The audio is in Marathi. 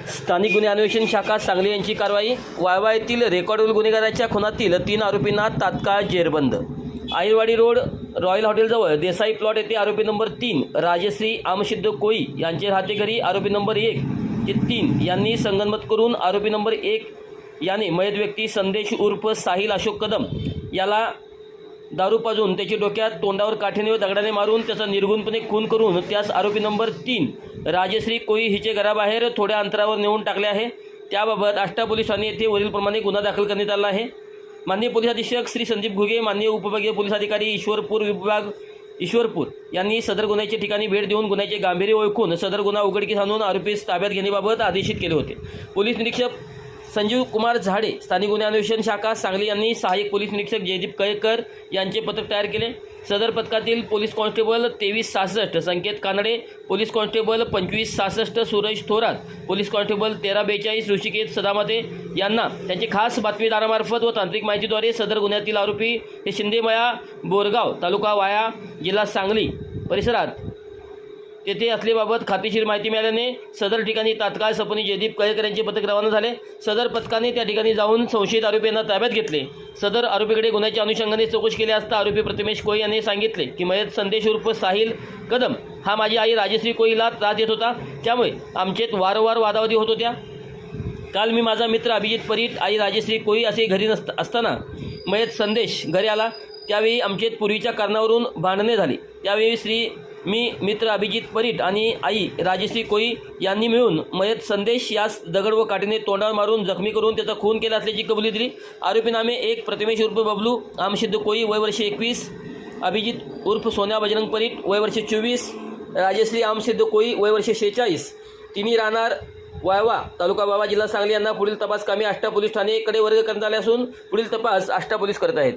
स्थानिक गुन्हे अन्वेषण शाखा सांगली यांची कारवाई। वाळवा येथील रेकॉर्डवरील गुन्हेगाराच्या खुनातील 3 आरोपींना तात्काळ जेरबंद। आईरवाडी रोड रॉयल हॉटेलजवळ देसाई प्लॉट येथे आरोपी नंबर 3 राजश्री आमसिद्ध कोळी यांचे राहते घरी आरोपी नंबर 1 ते 3 यांनी संगनमत करून आरोपी नंबर 1 याने मयत व्यक्ती संदेश उर्फ साहिल अशोक कदम याला दारू पाजून त्याच्या डोक्यात तोंडावर काठीने व दगडाने मारून त्याचा निर्गुणपणे खून करून त्यास आरोपी नंबर 3 राजश्री कोळी हिचे घराबाहेर थोड्या अंतरावर नेऊन टाकले आहे। त्याबाबत आष्टा पोलीस ठाणे येथे वरीलप्रमाणे गुन्हा दाखल करण्यात आला आहे। माननीय पोलीस अधीक्षक श्री संदीप घुगे, माननीय उपविभागीय पोलीस अधिकारी ईश्वरपूर विभाग ईश्वरपूर यांनी सदर गुन्ह्याच्या ठिकाणी भेट देऊन गुन्ह्याचे गांभीर्य ओळखून सदर गुन्हा उघडकीस आणून आरोपीस ताब्यात घेण्याबाबत आदेशित केले होते। पोलीस निरीक्षक संजीव कुमार झाडे, स्थानिक गुन्हे अन्वेषण शाखा सांगली यांनी सहाय्यक पोलीस निरीक्षक जयदीप कळेकर यांचे पथक तयार केले। सदर पथकातील police constable 2366 Sanket Kanade, police constable 2566 Suraj Thorat, police constable 1342 Rishikesh Sadamate यांना त्यांचे खास बातमीदारामार्फत व तांत्रिक माहितीद्वारे सदर गुन्ह्यातील आरोपी हे शिंदेमळा बोरगाव तालुका वाया जिल्हा सांगली परिसरात तेथे असल्याबाबत खात्रीशीर माहिती मिळाल्याने सदर ठिकाणी तात्काळ सपनी जयदीप कळेकर यांचे पथक रवाना झाले। सदर पथकाने त्या ठिकाणी जाऊन संशयित आरोपींना ताब्यात घेतले। सदर आरोपीकडे गुन्ह्याच्या अनुषंगाने चौकशी केली असता आरोपी प्रथमेश कोळी यांनी सांगितले की मयत संदेश उर्फ साहिल कदम हा माझी आई राजश्री कोळीला त्रास देत होता, त्यामुळे आमच्यात वारंवार वादावादी होत होत्या। काल मी माझा मित्र अभिजित परीट, आई राजश्री कोळी असे घरी असताना मयत संदेश घरी आला। त्यावेळी आमच्यात पूर्वीच्या कारणावरून भांडणे झाली। त्यावेळी मी मित्र अभिजित परीट आणि आई राजश्री कोळी यांनी मिळून मयत संदेश यास दगड व काठीने तोंडावर मारून जखमी करून त्याचा खून केला असल्याची कबुली दिली। आरोपीनामे 1 प्रथमेश उर्फ बबलू आमसिद्ध कोळी वय वर्ष 21, अभिजित उर्फ सोन्या बजरंग परीट वय वर्ष 24, राजश्री आमसिद्ध कोळी वय वर्ष 46 तिन्ही राहणार वाळवा तालुका वाळवा जिल्हा सांगली यांना पुढील तपास कामी आष्टा पोलीस ठाणेकडे वर्ग करण्यात आले असून पुढील तपास आष्टा पोलीस करत आहेत।